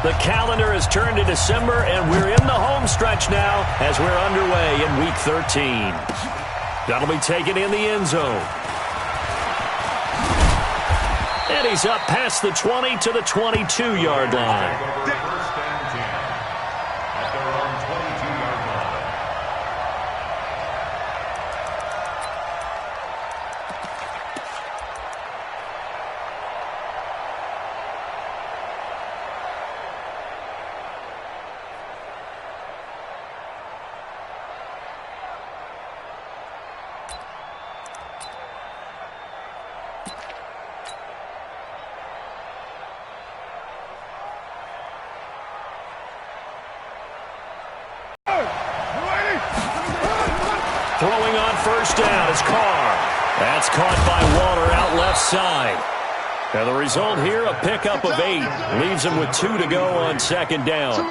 The calendar has turned to December, and we're in the home stretch now as we're underway in Week 13. That'll be taken in the end zone. And he's up past the 20 to the 22-yard line. Throwing on first down is Carr. That's caught by Waller out left side. And the result here, a pickup of 8. Leaves him with 2 to go on second down.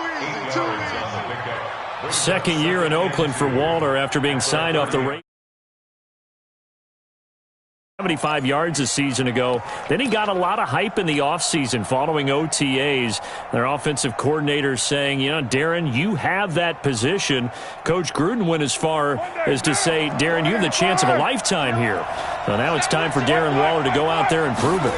Second year in Oakland for Waller after being signed off the Raiders. 75 yards a season ago. Then he got a lot of hype in the offseason following OTAs. Their offensive coordinators saying, you know, Darren, you have that position. Coach Gruden went as far as to say, Darren, you have the chance of a lifetime here. So now it's time for Darren Waller to go out there and prove it.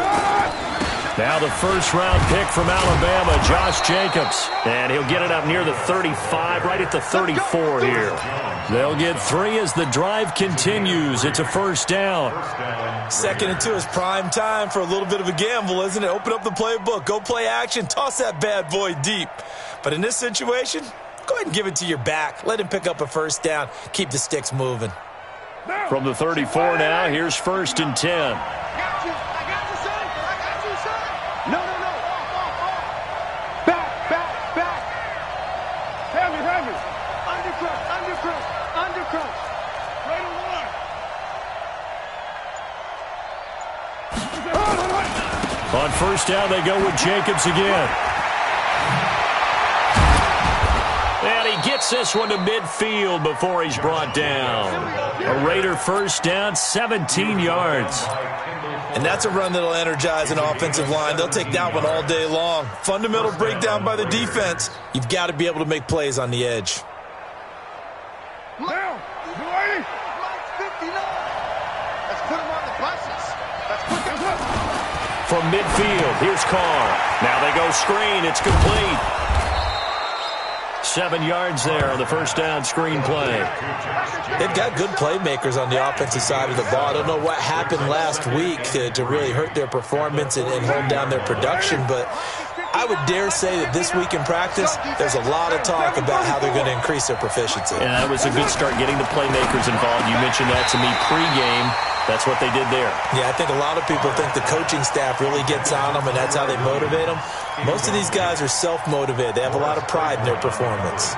Now the first-round pick from Alabama, Josh Jacobs. And he'll get it up near the 35, right at the 34 here. They'll get 3 as the drive continues. It's a first down. 2nd and 2 is prime time for a little bit of a gamble, isn't it? Open up the playbook, go play action, toss that bad boy deep. But in this situation, go ahead and give it to your back. Let him pick up a first down. Keep the sticks moving. From the 34 now, here's 1st and 10. On first down, they go with Jacobs again. And he gets this one to midfield before he's brought down. A Raider first down, 17 yards. And that's a run that'll energize an offensive line. They'll take that one all day long. Fundamental breakdown by the defense. You've got to be able to make plays on the edge. Now, you ready? Mike's 59. Let's put him on the buses. Let's put them up. From midfield, here's Carr. Now they go screen. It's complete. 7 yards there on the first down screen play. They've got good playmakers on the offensive side of the ball. I don't know what happened last week to really hurt their performance and hold down their production, but I would dare say that this week in practice, there's a lot of talk about how they're going to increase their proficiency. And that was a good start getting the playmakers involved. You mentioned that to me pregame. That's what they did there. Yeah, I think a lot of people think the coaching staff really gets on them, and that's how they motivate them. Most of these guys are self-motivated. They have a lot of pride in their performance.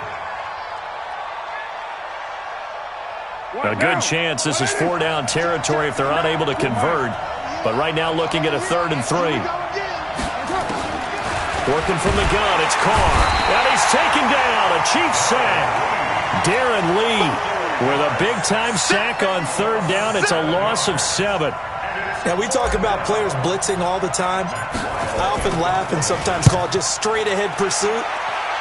A good chance this is 4-down territory if they're unable to convert. But right now looking at a 3rd and 3. Working from the gun, it's Carr. And he's taken down. A Chiefs sack. Darren Lee with a big-time sack on 3rd down. It's a loss of 7. Now, we talk about players blitzing all the time. I often laugh and sometimes call it just straight-ahead pursuit.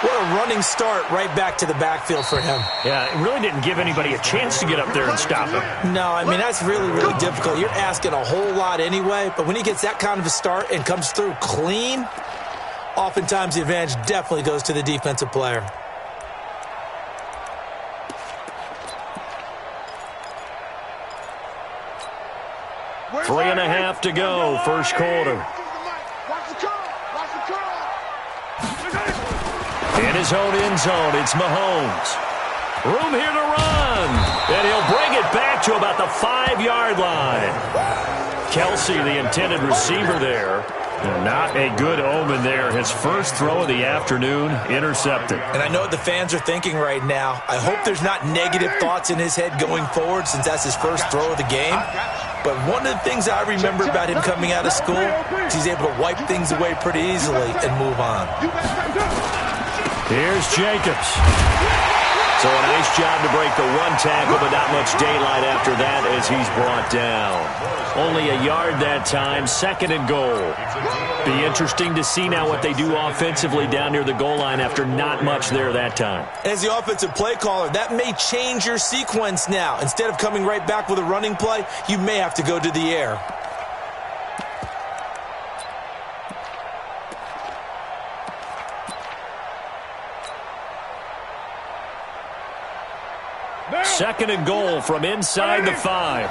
What a running start right back to the backfield for him. Yeah, it really didn't give anybody a chance to get up there and stop him. No, I mean, that's really, really difficult. You're asking a whole lot anyway, but when he gets that kind of a start and comes through clean, oftentimes the advantage definitely goes to the defensive player. Three and a half to go, first quarter. In his own end zone, it's Mahomes. Room here to run. And he'll bring it back to about the 5-yard line. Kelsey, the intended receiver there. Not a good omen there. His first throw of the afternoon, intercepted. And I know what the fans are thinking right now. I hope there's not negative thoughts in his head going forward since that's his first throw of the game. But one of the things I remember about him coming out of school is he's able to wipe things away pretty easily and move on. Here's Jacobs. So a nice job to break the one tackle, but not much daylight after that as he's brought down. Only a yard that time, 2nd and goal. Be interesting to see now what they do offensively down near the goal line after not much there that time. As the offensive play caller, that may change your sequence now. Instead of coming right back with a running play, you may have to go to the air. Second and goal from inside the 5.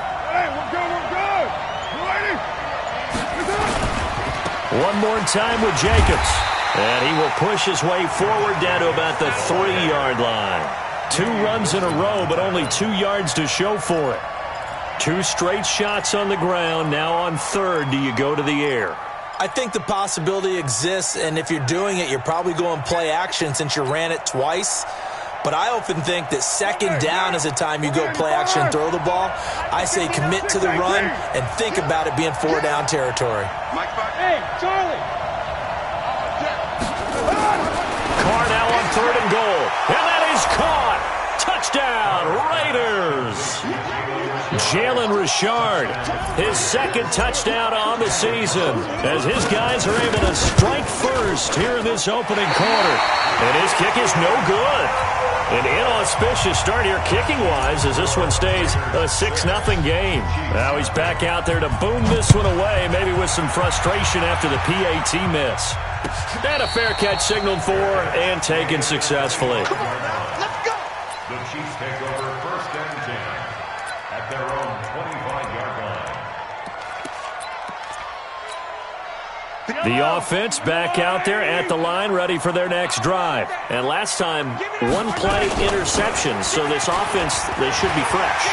One more time with Jacobs. And he will push his way forward down to about the 3-yard line. 2 runs in a row, but only 2 yards to show for it. 2 straight shots on the ground. Now on 3rd, do you go to the air? I think the possibility exists, and if you're doing it, you're probably going play action since you ran it twice. But I often think that 2nd down is the time you go play action and throw the ball. I say commit to the run and think about it being 4-down territory. Hey, Charlie! Carr now on 3rd and goal. And that is caught. Touchdown, Raiders. Jalen Richard, his 2nd touchdown on the season as his guys are able to strike first here in this opening quarter. And his kick is no good. An inauspicious start here kicking-wise as this one stays a 6-0 game. Now he's back out there to boom this one away, maybe with some frustration after the PAT miss. And a fair catch signaled for and taken successfully. Let's go! The Chiefs take over 1st and 10 at their own 25-yard line. The offense back out there at the line, ready for their next drive. And last time, 1-play interception, so this offense, they should be fresh.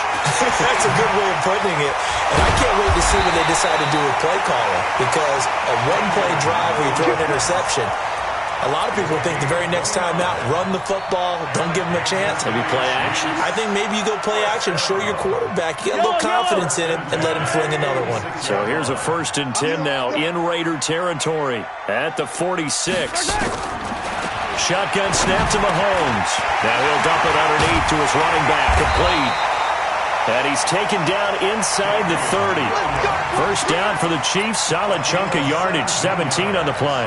That's a good way of putting it. And I can't wait to see what they decide to do with play calling, because a 1-play drive where you throw an interception, a lot of people think the very next time out, run the football, don't give them a chance. Maybe play action. I think maybe you go play action, show your quarterback, you get a little confidence in him, and let him fling another one. So here's a 1st and 10 now in Raider territory at the 46. Shotgun snap to Mahomes. Now he'll dump it underneath to his running back, complete. And he's taken down inside the 30. 1st down for the Chiefs, solid chunk of yardage, 17 on the play.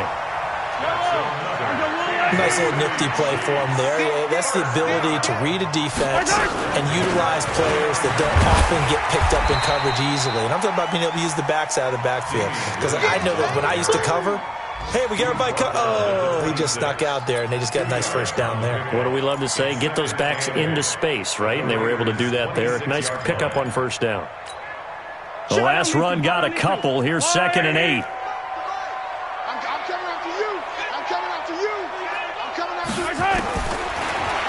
Nice little nifty play for him there. That's the ability to read a defense and utilize players that don't often get picked up in coverage easily. And I'm talking about being able to use the backs out of the backfield. Because I know that when I used to cover, hey, we got everybody oh, he just snuck out there, and they just got a nice 1st down there. What do we love to say? Get those backs into space, right? And they were able to do that there. Nice pickup on 1st down. The last run got a couple. Here's 2nd and 8.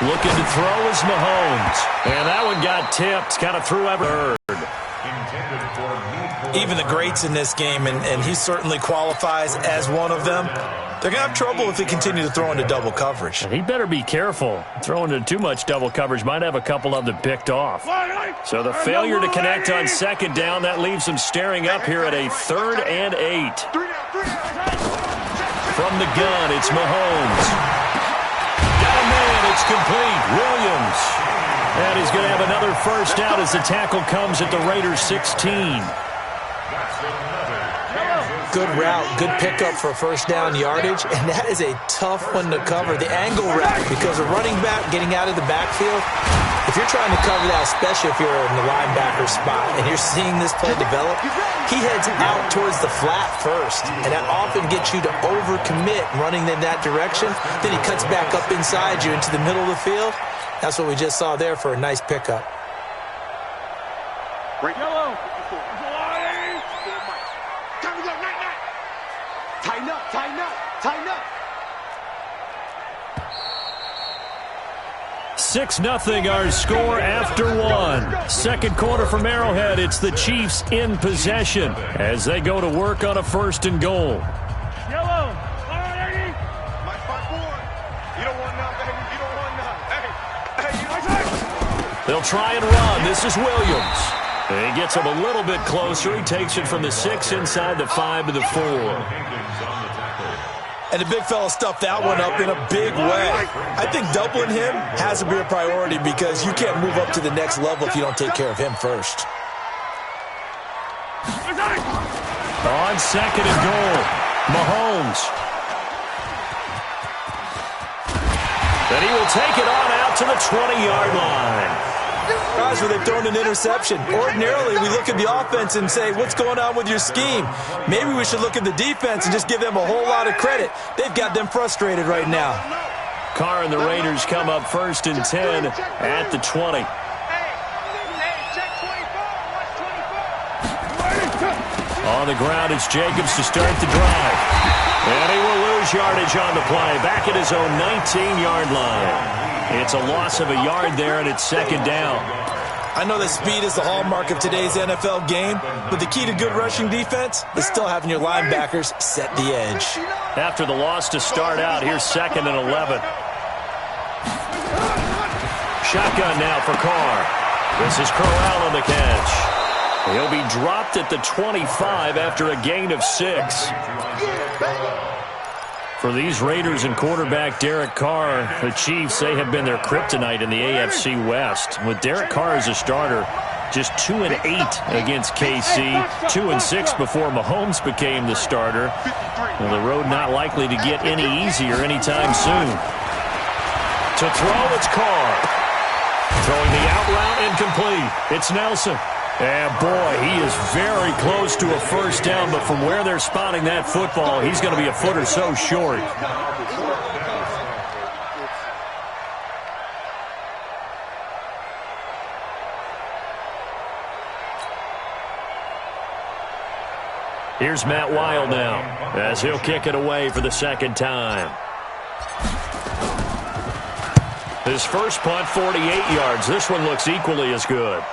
Looking to throw is Mahomes. And that one got tipped. Kind of threw ever. Even the greats in this game, and he certainly qualifies as one of them, they're going to have trouble if they continue to throw into double coverage. And he better be careful. Throwing into too much double coverage might have a couple of them picked off. So the failure to connect on 2nd down, that leaves them staring up here at a 3rd and 8. From the gun, it's Mahomes. It's complete. Williams. And he's going to have another 1st down as the tackle comes at the Raiders 16. Good route, good pickup for 1st down yardage, and that is a tough one to cover. The angle route, because a running back getting out of the backfield, if you're trying to cover that, especially if you're in the linebacker spot and you're seeing this play develop, he heads out towards the flat first, and that often gets you to overcommit running in that direction. Then he cuts back up inside you into the middle of the field. That's what we just saw there for a nice pickup. Right. Yellow. Time to go. Night. Tighten up. Tighten up. 6-0 our score after 1. 2nd quarter from Arrowhead. It's the Chiefs in possession as they go to work on a 1st and goal. Yellow. My spot forward. You don't want none, baby. You don't want none. Hey. They'll try and run. This is Williams. And he gets him a little bit closer. He takes it from the 6 inside the 5 to the 4. And the big fella stuffed that one up in a big way. I think doubling him has to be a priority because you can't move up to the next level if you don't take care of him first. On second and goal, Mahomes. Then he will take it on out to the 20-yard line. Guys, where they've thrown an interception. Ordinarily, we look at the offense and say, what's going on with your scheme? Maybe we should look at the defense and just give them a whole lot of credit. They've got them frustrated right now. Carr and the Raiders come up 1st and 10 at the 20. On the ground, it's Jacobs to start the drive. And he will lose yardage on the play, back at his own 19-yard line. It's a loss of a yard there, and it's 2nd down. I know that speed is the hallmark of today's NFL game, but the key to good rushing defense is still having your linebackers set the edge. After the loss to start out, here's 2nd and 11. Shotgun now for Carr. This is Crowell on the catch. He'll be dropped at the 25 after a gain of 6. For these Raiders and quarterback Derek Carr, the Chiefs, they have been their kryptonite in the AFC West. With Derek Carr as a starter, just 2-8 against KC, 2-6 before Mahomes became the starter. Well, the road not likely to get any easier anytime soon. To throw, it's Carr. Throwing the out route, incomplete. It's Nelson. And, boy, he is very close to a first down, but from where they're spotting that football, he's going to be a foot or so short. Here's Matt Wild now, as he'll kick it away for the 2nd time. His first punt, 48 yards. This one looks equally as good.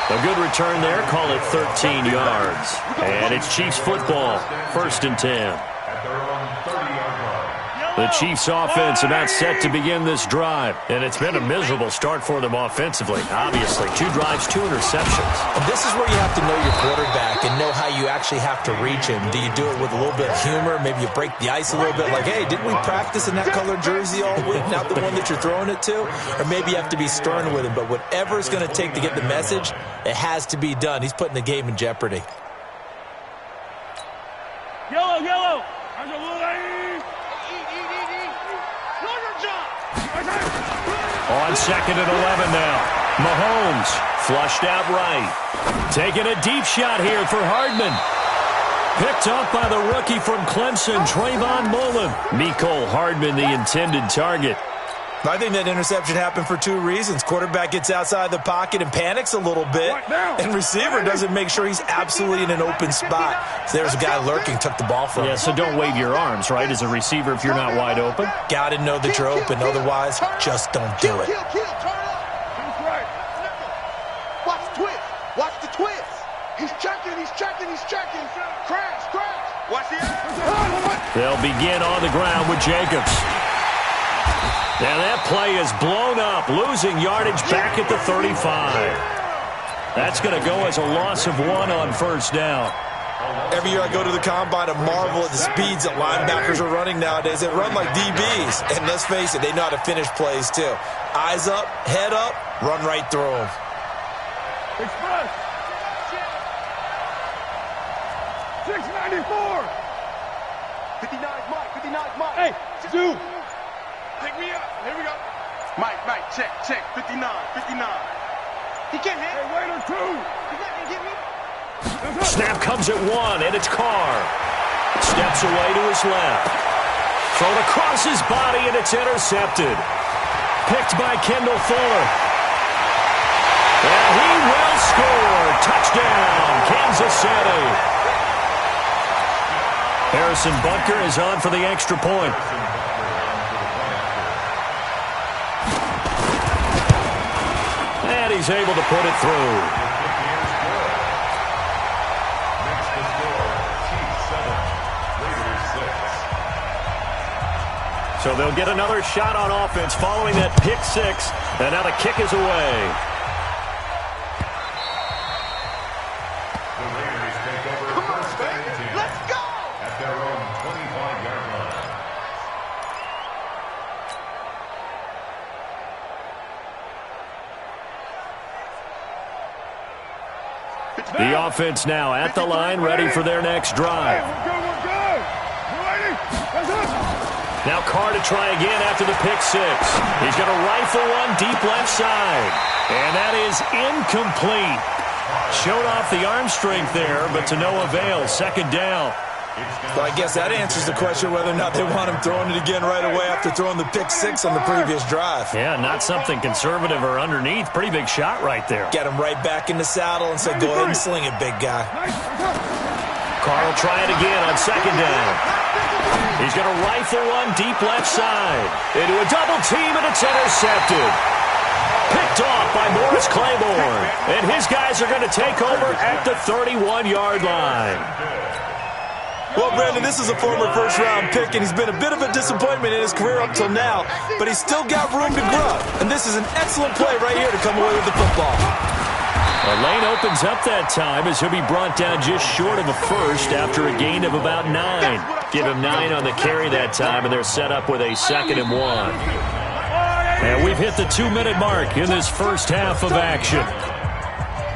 A good return there. Call it 13 yards. And it's Chiefs football. 1st and 10. The Chiefs offense about set to begin this drive. And it's been a miserable start for them offensively. Obviously, 2 drives, 2 interceptions. And this is where you have to know your quarterback and know how you actually have to reach him. Do you do it with a little bit of humor? Maybe you break the ice a little bit like, hey, didn't we practice in that colored jersey all week? Not the one that you're throwing it to? Or maybe you have to be stern with him. But whatever it's going to take to get the message, it has to be done. He's putting the game in jeopardy. Yellow, yellow. On 2nd and 11 now. Mahomes flushed out right. Taking a deep shot here for Hardman. Picked up by the rookie from Clemson, Trayvon Mullen. Mecole Hardman, the intended target. I think that interception happened for 2 reasons. Quarterback gets outside the pocket and panics a little bit, and receiver doesn't make sure he's absolutely in an open spot. So there's a guy lurking, took the ball from him. Yeah, so don't wave your arms, right, as a receiver if you're not wide open. Got to know that you're open. Otherwise, just don't do it. Watch the twist. Watch the twist. He's checking. He's checking. He's checking. Crash, crash. Watch the They'll begin on the ground with Jacobs. Now that play is blown up, losing yardage back at the 35. That's going to go as a loss of 1 on 1st down. Every year I go to the combine and marvel at the speeds that linebackers are running nowadays. They run like DBs. And let's face it, they know how to finish plays too. Eyes up, head up, run right through them. Express. 694. 59 Mike. 59 Mike. Hey, Stu. Pick me up. Here we go. Mike, check. 59. He can't hit. Hey, Waiter, 2. He's not going to get me. Snap comes at 1, and it's Carr. Steps away to his left. Thrown across his body, and it's intercepted. Picked by Kendall Fuller. And he will score. Touchdown, Kansas City. Harrison Butker is on for the extra point. And he's able to put it through. So they'll get another shot on offense following that pick 6. And now the kick is away. The Raiders take over The offense now at the line, ready for their next drive. Now Carr to try again after the pick six. He's going to rifle one deep left side. And that is incomplete. Showed off the arm strength there, but to no avail. Second down. Well, I guess that answers the question whether or not they want him throwing it again right away after throwing the pick six on the previous drive. Yeah, not something conservative or underneath. Pretty big shot right there. Get him right back in the saddle and say, go ahead and sling it, big guy. Carr will try it again on second down. He's going to rifle one deep left side. Into a double team, and it's intercepted. Picked off by Morris Claiborne. And his guys are going to take over at the 31-yard line. Well, Brandon, this is a former first-round pick, and he's been a bit of a disappointment in his career up till now, but he's still got room to grow. And this is an excellent play right here to come away with the football. The lane opens up that time as he'll be brought down just short of a first after a gain of about 9. Give him 9 on the carry that time, and they're set up with a 2nd and 1. And we've hit the 2-minute mark in this first half of action.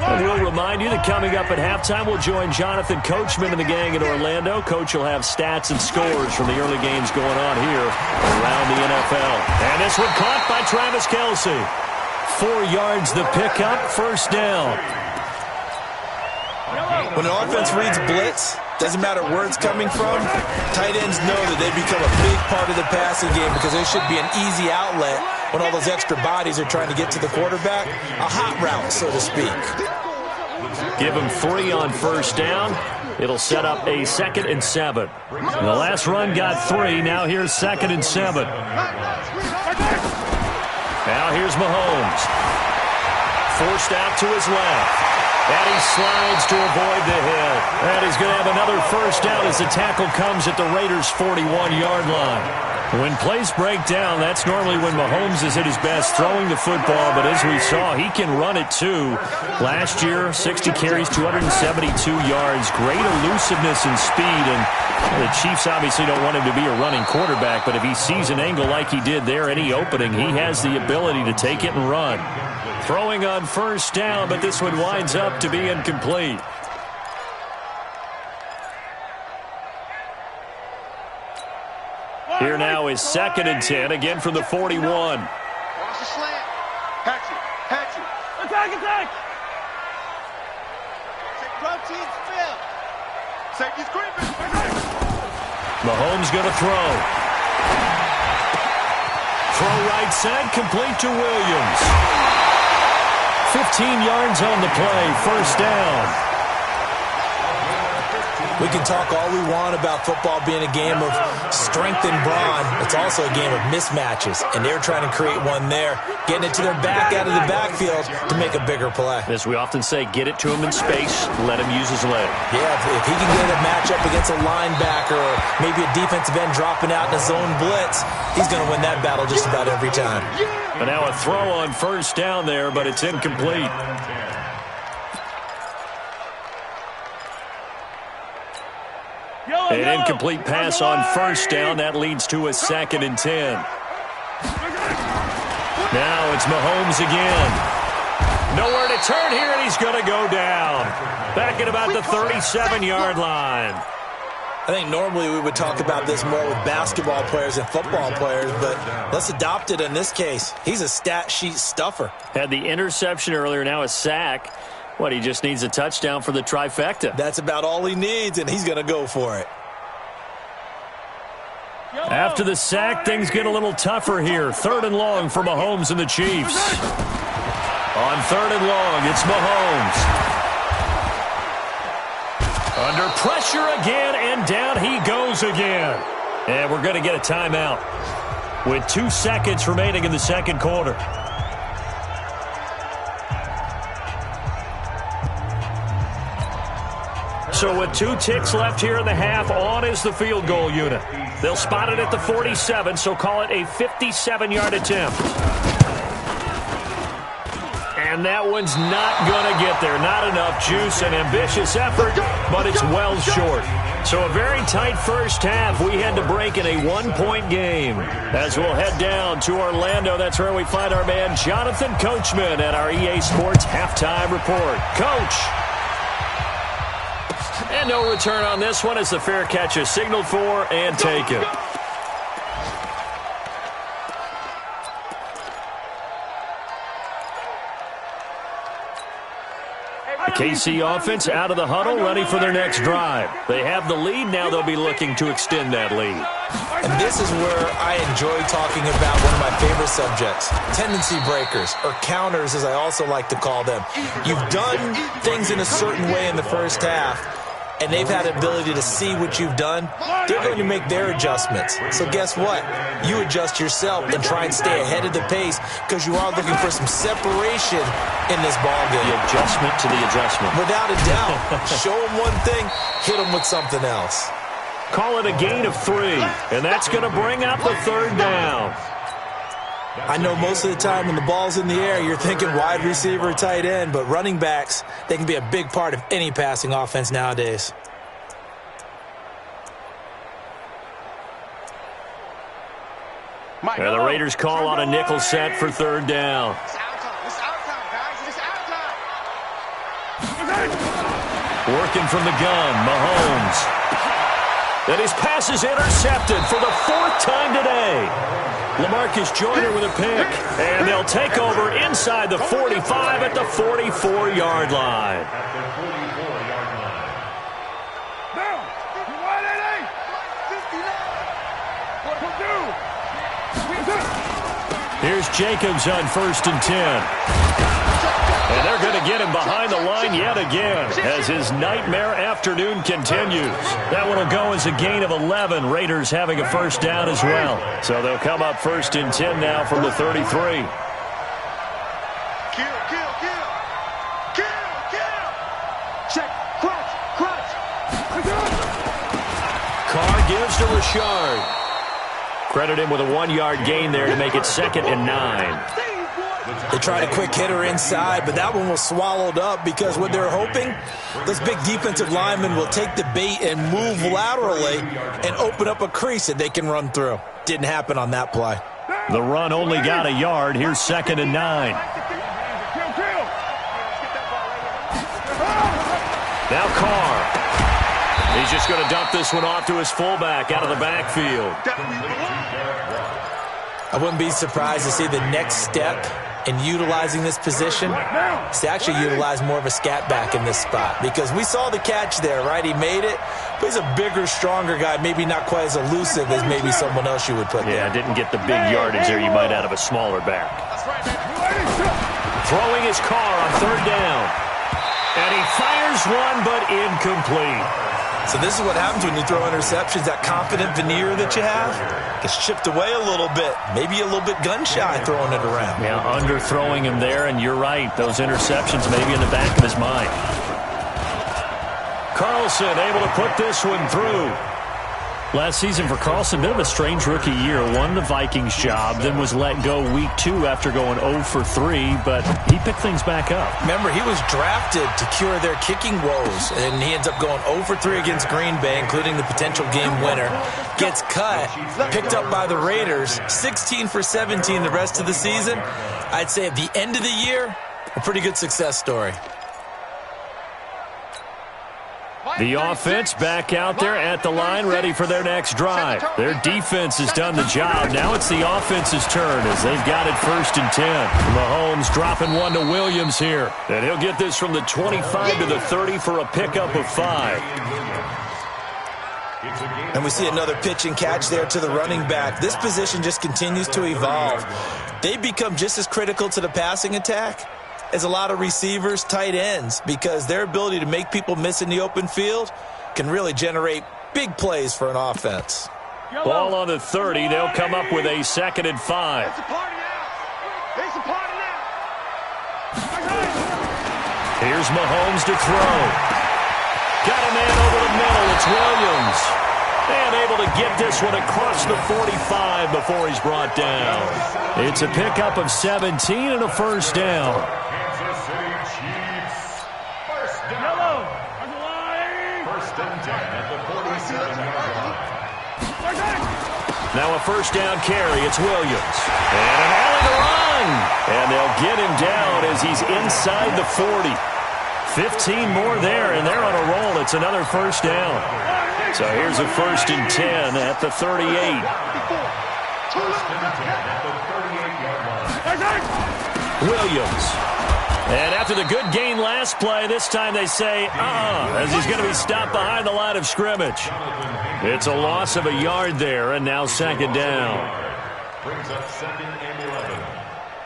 And we'll remind you that coming up at halftime, we'll join Jonathan Coachman and the gang in Orlando. Coach will have stats and scores from the early games going on here around the NFL. And this one caught by Travis Kelce. 4 yards the pickup, first down. When an offense reads blitz, doesn't matter where it's coming from, tight ends know that they become a big part of the passing game because there should be an easy outlet when all those extra bodies are trying to get to the quarterback. A hot route, so to speak. Give him 3 on first down. It'll set up a 2nd and 7. And the last run got 3. Now here's 2nd and 7. Now here's Mahomes. Forced out to his left. And he slides to avoid the hit. And he's going to have another first down as the tackle comes at the Raiders' 41-yard line. When plays break down, that's normally when Mahomes is at his best throwing the football. But as we saw, he can run it too. Last year, 60 carries, 272 yards. Great elusiveness and speed. And the Chiefs obviously don't want him to be a running quarterback. But if he sees an angle like he did there, any opening, he has the ability to take it and run. Throwing on first down, but this one winds up to be incomplete. Here now is 2nd and 10, again from the 41. Watch the slant. Hatch it. Attack. Protein spill. Safety's creeping. Mahomes going to throw. Throw right side, complete to Williams. 15 yards on the play, first down. We can talk all we want about football being a game of strength and brawn. It's also a game of mismatches, and they're trying to create one there, getting it to their back out of the backfield to make a bigger play. As we often say, get it to him in space, let him use his leg. Yeah, if he can get a matchup against a linebacker or maybe a defensive end dropping out in a zone blitz, he's going to win that battle just about every time. But now a throw on first down there, but it's incomplete. An incomplete pass on first down. That leads to a 2nd and 10. Now it's Mahomes again. Nowhere to turn here, and he's going to go down. Back at about the 37-yard line. I think normally we would talk about this more with basketball players and football players, but let's adopt it in this case. He's a stat sheet stuffer. Had the interception earlier, now a sack. What, he just needs a touchdown for the trifecta. That's about all he needs, and he's going to go for it. After the sack, things get a little tougher here. 3rd and long for Mahomes and the Chiefs. On 3rd and long, it's Mahomes. Under pressure again, and down he goes again. And we're going to get a timeout with 2 seconds remaining in the second quarter. So with 2 ticks left here in the half, on is the field goal unit. They'll spot it at the 47, so call it a 57-yard attempt. And that one's not going to get there. Not enough juice, an ambitious effort, but it's well short. So a very tight first half. We had to break in a 1-point game. As we'll head down to Orlando, that's where we find our man Jonathan Coachman at our EA Sports Halftime Report. Coach. And no return on this one as the fair catch is signaled for and taken. The KC offense out of the huddle, ready for their next drive. They have the lead. Now they'll be looking to extend that lead. And this is where I enjoy talking about one of my favorite subjects, tendency breakers, or counters as I also like to call them. You've done things in a certain way in the first half, and they've had the ability to see what you've done. They're going to make their adjustments. So guess what? You adjust yourself and try and stay ahead of the pace because you are looking for some separation in this ballgame. The adjustment to the adjustment. Without a doubt. Show them one thing, hit them with something else. Call it a gain of 3, and that's going to bring up the third down. I know most of the time when the ball's in the air, you're thinking wide receiver, tight end, but running backs, they can be a big part of any passing offense nowadays. And the Raiders call on a nickel set for third down. Working from the gun, Mahomes. And his pass is intercepted for the 4th time today. LaMarcus Joyner with a pick. And they'll take over inside the 45 at the 44-yard line. Here's Jacobs on 1st and 10. And they're going to get him behind the line yet again as his nightmare afternoon continues. That one will go as a gain of 11. Raiders having a first down as well. So they'll come up 1st and 10 now from the 33. Check, crunch. Carr gives to Richard. Credit him with a 1-yard gain there to make it 2nd and 9. They tried a quick hitter inside, but that one was swallowed up because what they're hoping, those big defensive linemen will take the bait and move laterally and open up a crease that they can run through. Didn't happen on that play. The run only got a yard. Here's 2nd and 9. Now Carr. He's just going to dump this one off to his fullback out of the backfield. I wouldn't be surprised to see the next step in utilizing this position is to actually utilize more of a scat back in this spot, because we saw the catch there, right? He made it, but he's a bigger, stronger guy, maybe not quite as elusive as maybe someone else you would put there. Yeah, didn't get the big yardage there you might out of a smaller back. Throwing his Carr on 3rd down. And he fires one, but incomplete. So this is what happens when you throw interceptions. That confident veneer that you have gets chipped away a little bit. Maybe a little bit gun-shy throwing it around. Yeah, underthrowing him there, and you're right. Those interceptions may be in the back of his mind. Carlson able to put this one through. Last season for Carlson, bit of a strange rookie year. Won the Vikings job, then was let go week 2 after going 0 for 3, but he picked things back up. Remember, he was drafted to cure their kicking woes, and he ends up going 0 for 3 against Green Bay, including the potential game winner. Gets cut, picked up by the Raiders, 16 for 17 the rest of the season. I'd say at the end of the year, a pretty good success story. The offense back out there at the line, ready for their next drive. Their defense has done the job. Now it's the offense's turn as they've got it 1st and 10. Mahomes dropping one to Williams here. And he'll get this from the 25 to the 30 for a pickup of 5. And we see another pitch and catch there to the running back. This position just continues to evolve. They become just as critical to the passing attack as a lot of receivers, tight ends, because their ability to make people miss in the open field can really generate big plays for an offense. Ball on the 30. They'll come up with a 2nd and 5. Here's Mahomes to throw. Got a man over the middle. It's Williams. And able to get this one across the 45 before he's brought down. It's a pickup of 17 and a first down. Now a first down carry. It's Williams. And an alley to run. And they'll get him down as he's inside the 40. 15 more there, and they're on a roll. It's another first down. So here's a 1st and 10 at the 38. Williams. And after the good gain last play, this time they say, as he's going to be stopped behind the line of scrimmage. It's a loss of a yard there, and now 2nd down. Brings up 2nd and 11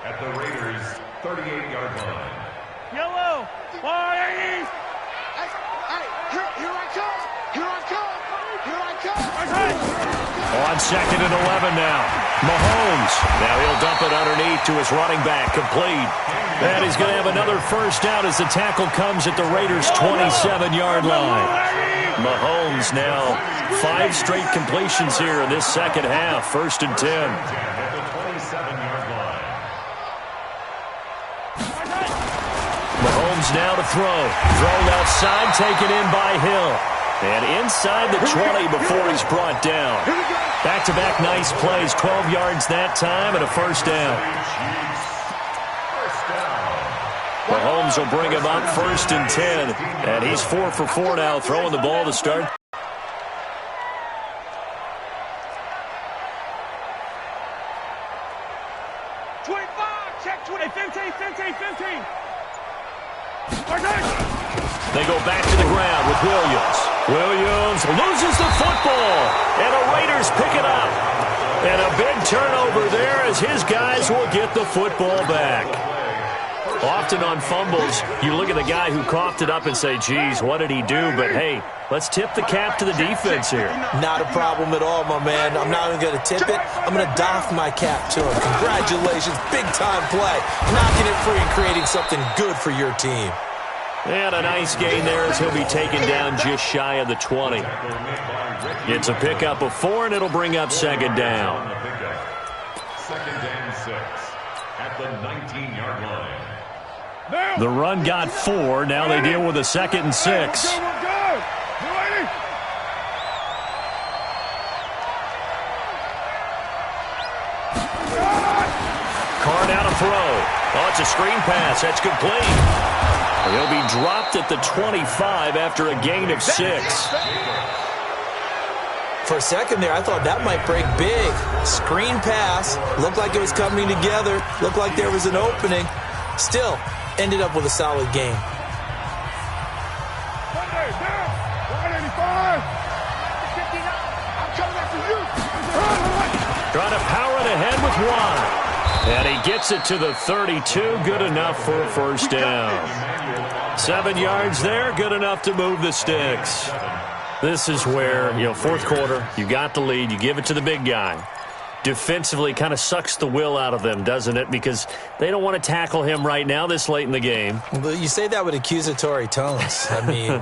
at the Raiders' 38-yard line. Yellow. Hey, here I come. Here I come. Here I come. On 2nd and 11 now. Mahomes. Now he'll dump it underneath to his running back. Complete. And he's going to have another first down as the tackle comes at the Raiders' 27-yard line. Mahomes now 5 straight completions here in this second half. 1st and 10. At the 27-yard line. Mahomes now to throw. Thrown outside, taken in by Hill. And inside the 20 before he's brought down. Back-to-back nice plays. 12 yards that time and a first down. Mahomes will bring him up 1st and 10. And he's 4 for 4 now, throwing the ball to start. They go back to the ground with Williams. Williams loses the football, and the Raiders pick it up. And a big turnover there as his guys will get the football back. Often on fumbles, you look at the guy who coughed it up and say, geez, what did he do? But, hey, let's tip the cap to the defense here. Not a problem at all, my man. I'm not even going to tip it. I'm going to doff my cap to him. Congratulations. Big-time play. Knocking it free and creating something good for your team. And a nice gain there as he'll be taken down just shy of the 20. It's a pickup of 4, and it'll bring up 2nd down. 2nd and 6 at the 19-yard line. The run got 4. Now they deal with a 2nd and 6. Carr now to throw. Oh, it's a screen pass. That's complete. He'll be dropped at the 25 after a gain of 6. For a second there, I thought that might break big. Screen pass. Looked like it was coming together. Looked like there was an opening. Still, ended up with a solid game. Trying to power it ahead with 1. And he gets it to the 32. Good enough for a first down. 7 yards there. Good enough to move the sticks. This is where, 4th quarter, you got the lead. You give it to the big guy. Defensively kind of sucks the will out of them, doesn't it? Because they don't want to tackle him right now this late in the game. But you say that with accusatory tones. I mean,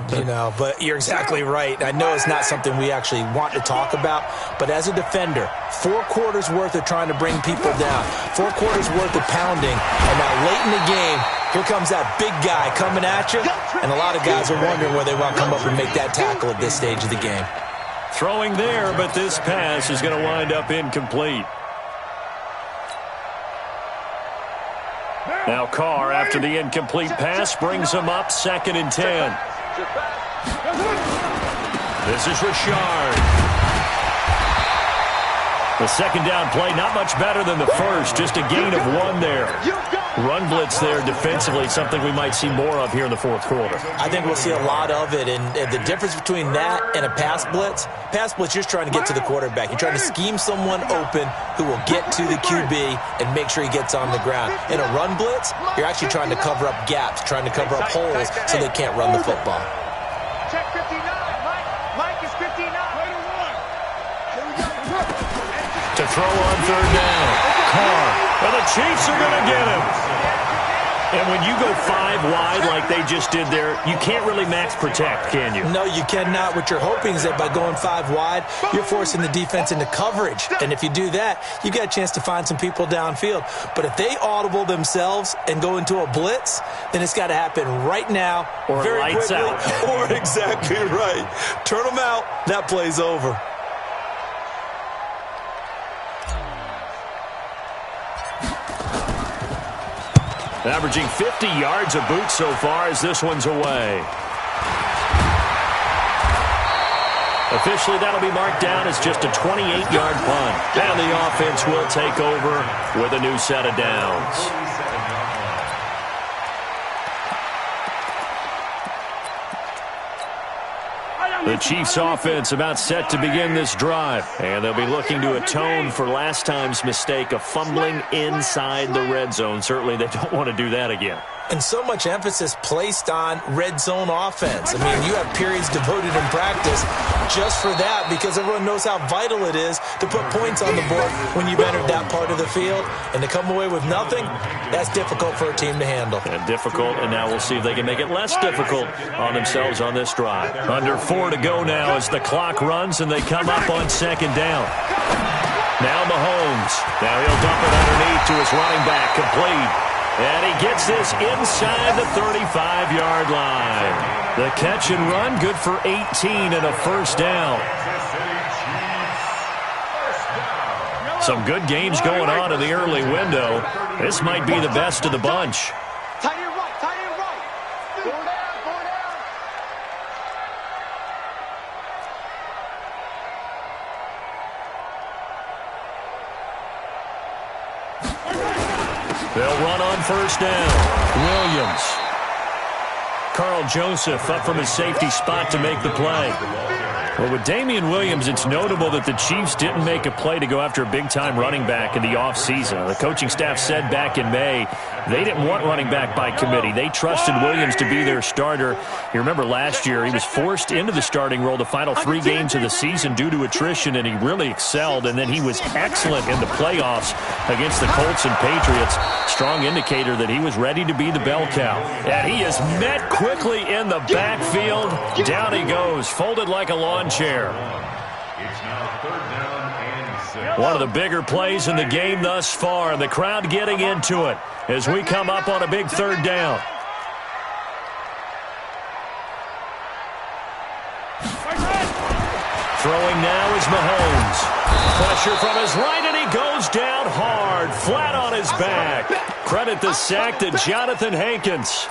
but you're exactly right. I know it's not something we actually want to talk about, but as a defender, 4 quarters worth of trying to bring people down, 4 quarters worth of pounding, and now late in the game, here comes that big guy coming at you, and a lot of guys are wondering where they want to come up and make that tackle at this stage of the game. Throwing there, but this pass is going to wind up incomplete. Now Carr, after the incomplete pass, brings him up 2nd and 10. This is Richard. The 2nd down play, not much better than the first, just a gain of 1 there. Run blitz there defensively, something we might see more of here in the 4th quarter. I think we'll see a lot of it, and the difference between that and a pass blitz, you're just trying to get to the quarterback. You're trying to scheme someone open who will get to the QB and make sure he gets on the ground. In a run blitz, you're actually trying to cover up gaps, trying to cover up holes so they can't run the football. Check 59. Mike is 59. To throw on 3rd down. Carr. Well, the Chiefs are going to get him. And when you go 5 wide like they just did there, you can't really max protect, can you? No, you cannot. What you're hoping is that by going 5 wide, you're forcing the defense into coverage. And if you do that, you got a chance to find some people downfield. But if they audible themselves and go into a blitz, then it's got to happen right now, or very lights quickly, out. Or exactly right. Turn them out. That play's over. Averaging 50 yards a boot so far as this one's away. Officially, that'll be marked down as just a 28-yard punt. And the offense will take over with a new set of downs. The Chiefs' offense about set to begin this drive. And they'll be looking to atone for last time's mistake of fumbling inside the red zone. Certainly, they don't want to do that again. And so much emphasis placed on red zone offense. I mean, you have periods devoted in practice just for that because everyone knows how vital it is to put points on the board when you've entered that part of the field. And to come away with nothing, that's difficult for a team to handle. And difficult, and now we'll see if they can make it less difficult on themselves on this drive. Under 4 to go now as the clock runs and they come up on second down. Now Mahomes. Now he'll dump it underneath to his running back, complete. And he gets this inside the 35-yard line. The catch and run, good for 18 and a first down. Some good games going on in the early window. This might be the best of the bunch. Tight end right, tight end right. Go down, go down. They'll run on first down. Williams. Carl Joseph up from his safety spot to make the play. Well, with Damian Williams, it's notable that the Chiefs didn't make a play to go after a big-time running back in the offseason. The coaching staff said back in May they didn't want running back by committee. They trusted Williams to be their starter. You remember last year he was forced into the starting role the final 3 games of the season due to attrition, and he really excelled. And then he was excellent in the playoffs against the Colts and Patriots. Strong indicator that he was ready to be the bell cow. And he is met quickly in the backfield. Down he goes, folded like a lawn chair. It's now 3rd down and 6. One of the bigger plays in the game thus far, and the crowd getting into it as we come up on a big 3rd down. Throwing now is Mahomes. Pressure from his right, and he goes down hard, flat on his back. Credit the sack to Jonathan Hankins.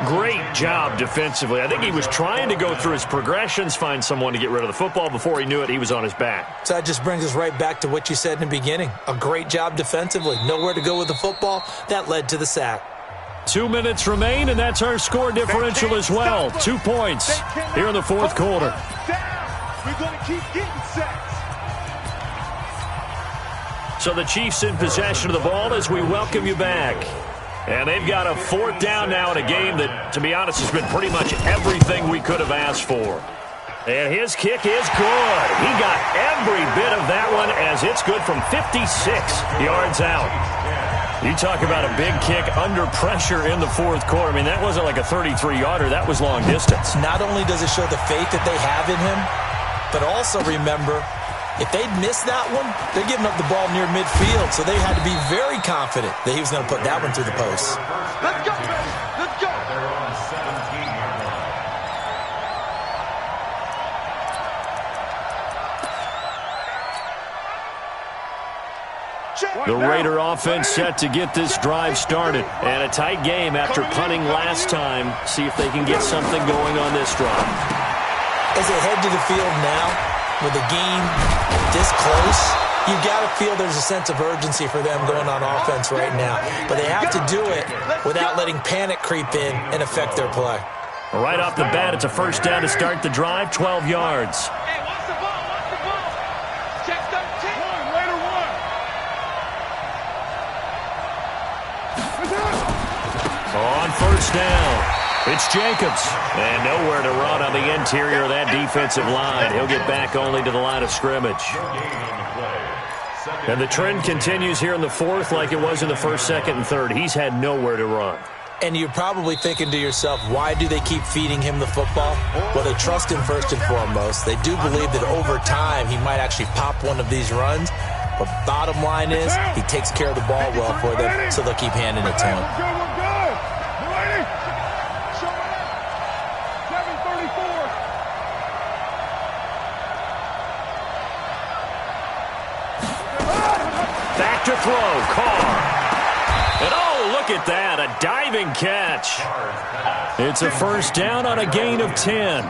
Great job defensively. I think he was trying to go through his progressions, find someone to get rid of the football. Before he knew it, he was on his back. So that just brings us right back to what you said in the beginning. A great job defensively. Nowhere to go with the football. That led to the sack. 2 minutes remain, and that's our score differential as well. 2 points here in the 4th quarter. We're going to keep getting sacks. So the Chiefs in possession of the ball as we welcome you back. And they've got a 4th down now in a game that, to be honest, has been pretty much everything we could have asked for. And his kick is good. He got every bit of that one as it's good from 56 yards out. You talk about a big kick under pressure in the 4th quarter. I mean, that wasn't like a 33-yarder. That was long distance. Not only does it show the faith that they have in him, but also remember, if they'd missed that one, they're giving up the ball near midfield, so they had to be very confident that he was going to put that one through the post. Let's go, baby. Let's go. They're on 17-yard line. The Raider offense set to get this drive started. And a tight game after punting last time. See if they can get something going on this drive. As they head to the field now, with the game this close, you got to feel there's a sense of urgency for them going on offense right now. But they have to do it without letting panic creep in and affect their play. Right off the bat, it's a first down to start the drive, 12 yards. Hey, watch the ball, watch the ball. Check 13. Raider 1. On first down, it's Jacobs. And nowhere to run on the interior of that defensive line. He'll get back only to the line of scrimmage. And the trend continues here in the 4th like it was in the 1st, 2nd, and 3rd. He's had nowhere to run. And you're probably thinking to yourself, why do they keep feeding him the football? Well, they trust him first and foremost. They do believe that over time he might actually pop one of these runs. But bottom line is he takes care of the ball well for them, so they'll keep handing it to him. Back to throw, Carr. And look at that, a diving catch. It's a first down on a gain of 10.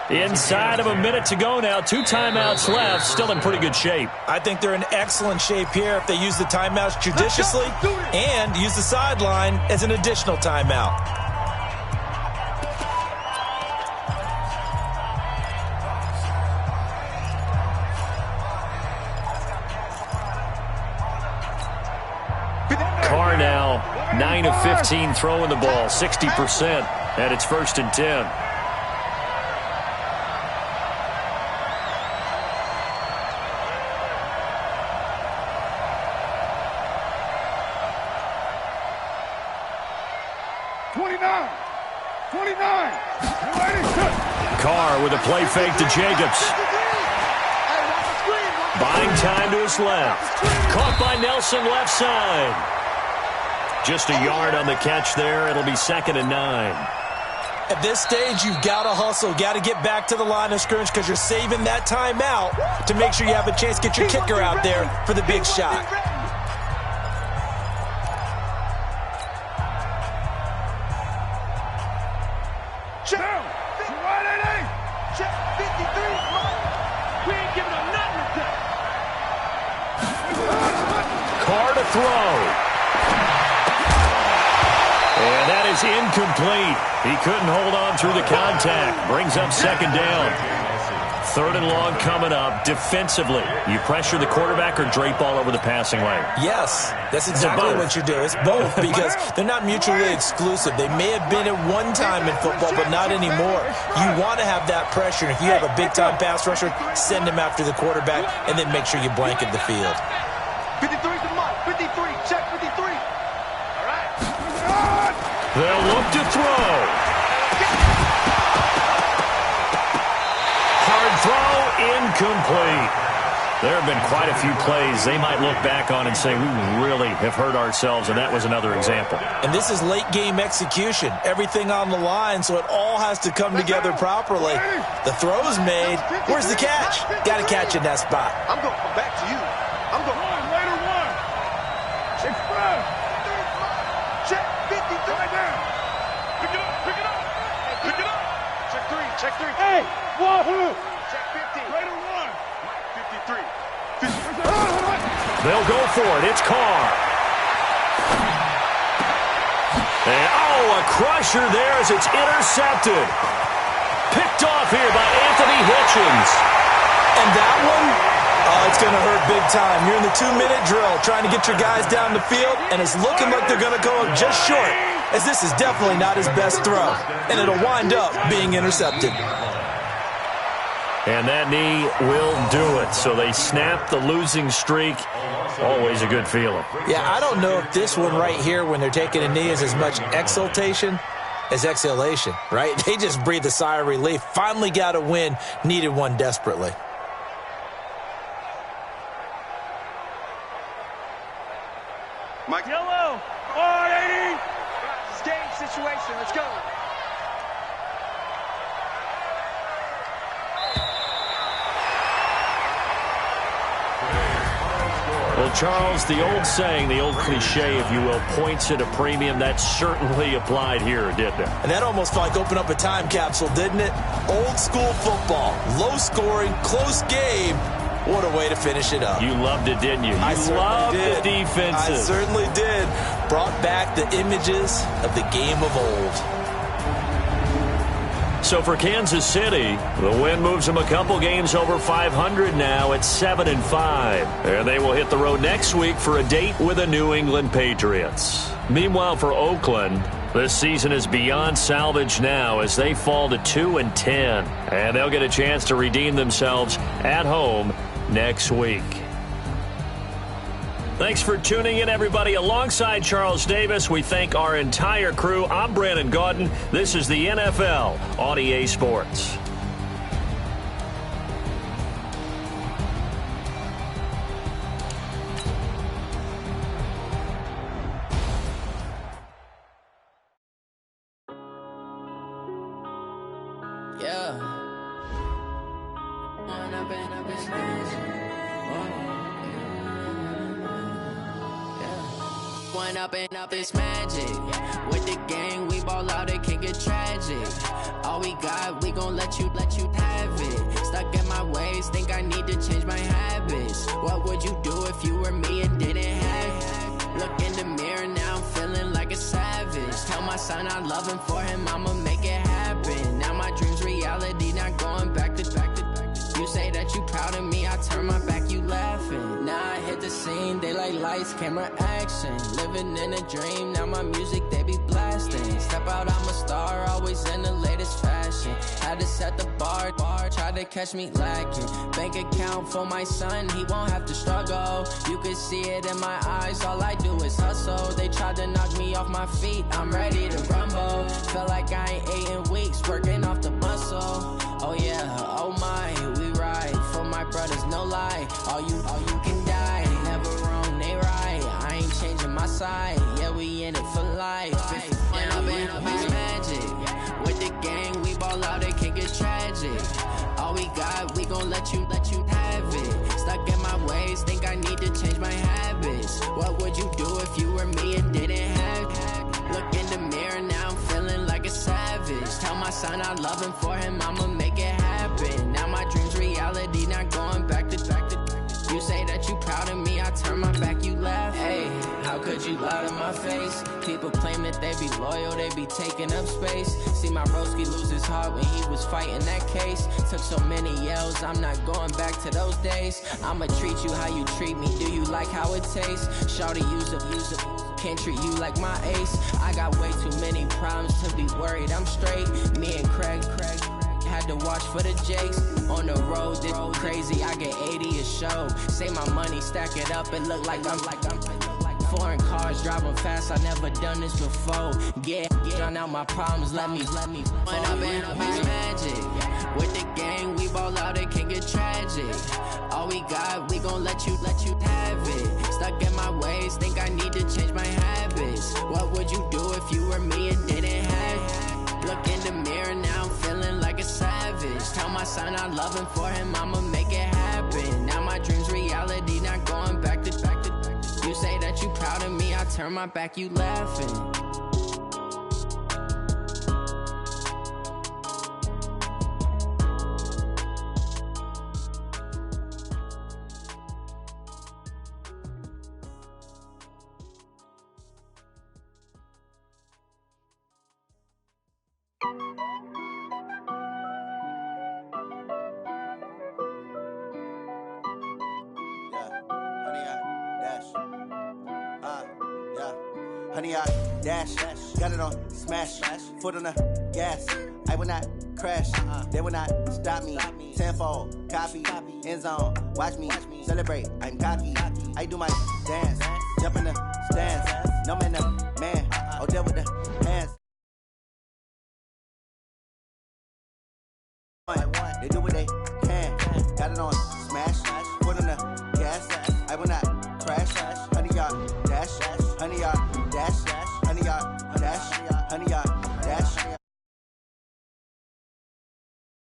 Inside of a minute to go now, 2 timeouts left, still in pretty good shape. I think they're in excellent shape here if they use the timeouts judiciously and use the sideline as an additional timeout. Carr now 9 of 15 throwing the ball, 60%, and it's 1st and 10. Carr with a play fake to Jacobs. Buying time to his left. Caught by Nelson left side. Just a yard on the catch there. It'll be 2nd and 9. At this stage, you've got to hustle. Got to get back to the line of scrimmage because you're saving that timeout to make sure you have a chance to get your kicker out there for the big shot. Carr to throw. And that is incomplete. He couldn't hold on through the contact. Brings up 2nd down. 3rd and long coming up. Defensively, you pressure the quarterback or drape all over the passing lane? Yes, that's exactly what you do. It's both because they're not mutually exclusive. They may have been at one time in football, but not anymore. You want to have that pressure. And if you have a big-time pass rusher, send him after the quarterback and then make sure you blanket the field. 53 to Mike. 53. Check 53. All right. They'll look to throw. Hard throw, incomplete. There have been quite a few plays they might look back on and say, we really have hurt ourselves, and that was another example. And this is late-game execution. Everything on the line, so it all has to come together properly. The throw's made. Where's the catch? Got to catch in that spot. I'm going to come back to you. I'm going to later one. Express. Check 53. Right down. Pick it up. Pick it up. Pick it up. Check 3. Check 3. Hey, wahoo. Check 50. Later one. 53. They'll go for it. It's Carr. And, a crusher there as it's intercepted. Picked off here by Anthony Hitchens. And that one, it's going to hurt big time. You're in the 2-minute drill trying to get your guys down the field, and it's looking like they're going to go up just short, as this is definitely not his best throw. And it'll wind up being intercepted. And that knee will do it. So they snap the losing streak. Always a good feeling. Yeah, I don't know if this one right here, when they're taking a knee, is as much exultation as exhalation, right? They just breathe a sigh of relief. Finally got a win. Needed one desperately. Mike. Yellow. All right, 80. It's game situation. Let's go. Well, Charles, the old saying, the old cliche, if you will, points at a premium, that certainly applied here, didn't it? And that almost felt like opened up a time capsule, didn't it? Old school football, low scoring, close game. What a way to finish it up. You loved it, didn't you? I loved did. the defenses. I certainly did. Brought back the images of the game of old. So for Kansas City, the win moves them a couple games over 500 now at 7-5. And they will hit the road next week for a date with the New England Patriots. Meanwhile, for Oakland, this season is beyond salvage now as they fall to 2-10. And they'll get a chance to redeem themselves at home next week. Thanks for tuning in, everybody. Alongside Charles Davis, we thank our entire crew. I'm Brandon Gaudin. This is the NFL on EA Sports. Blowing up and up, it's magic. With the gang, we ball out, it can get tragic. All we got, we gon' let you have it. Stuck in my ways, think I need to change my habits. What would you do if you were me and didn't have it? Look in the mirror, now I'm feeling like a savage. Tell my son I love him, for him I'ma make it happen. Now my dream's reality, not going back to. You say that you proud of me, I turn my back, you laughing. Now I hit the scene, they like lights, camera, action. Living in a dream, now my music, they be blasting. Step out, I'm a star, always in the latest fashion. Had to set the bar, try to catch me lacking. Bank account for my son, he won't have to struggle. You can see it in my eyes, all I do is hustle. They tried to knock me off my feet, I'm ready to rumble. Felt like I ain't ate in weeks, working off the muscle. Oh yeah, oh my, we ride for my brothers, no lie. All you can die, never wrong, they right. I ain't changing my side, yeah, we in it for life. And I've been up is magic. With the gang, we ball out, it can get tragic. All we got, we gon' let you have it. Stuck in my ways, think I need to change my habits. What would you do if you were me and didn't have it? Look in the mirror, now I'm feeling like a savage. Tell my son I love him, for him I'ma make it happen. Now my dream's reality, not going back to. You say that you proud of me, I turn my back, you laugh. Hey, how could you lie to my face? People claim that they be loyal, they be taking up space. See my broski lose his heart when he was fighting that case. Took so many yells, I'm not going back to those days. I'ma treat you how you treat me, do you like how it tastes? Shawty, use it. Can't treat you like my ace. I got way too many problems to be worried, I'm straight. Me and Craig had to watch for the Jakes. On the road, this crazy, I get 80 a show. Save my money, stack it up, it look like I'm foreign cars, driving fast, I never done this before. Get drown out my problems, let me. When I've been up is magic. With the gang, we ball out, it can get tragic. All we got, we gon' let you have it. Stuck in my ways, think I need to change my habits. What would you do if you were me and didn't have it? Look in the mirror, now I'm feeling like a savage. Tell my son I love him, for him I'ma make it happen. Now my dream's reality, not going back to. You say that you proud of me, I turn my back, you laughing. Honey, I dash, got it on smash, foot on the gas. I will not crash, they will not stop me. Tenfold, copy, end zone, watch me celebrate. I'm cocky, I do my dance, jump in the stands. No man, the man, oh, deal with the hands. They do what they can, got it on smash, foot on the gas. I will not crash, honey, y'all dash, honey, y'all dash, honey, y'all dash, honey, y'all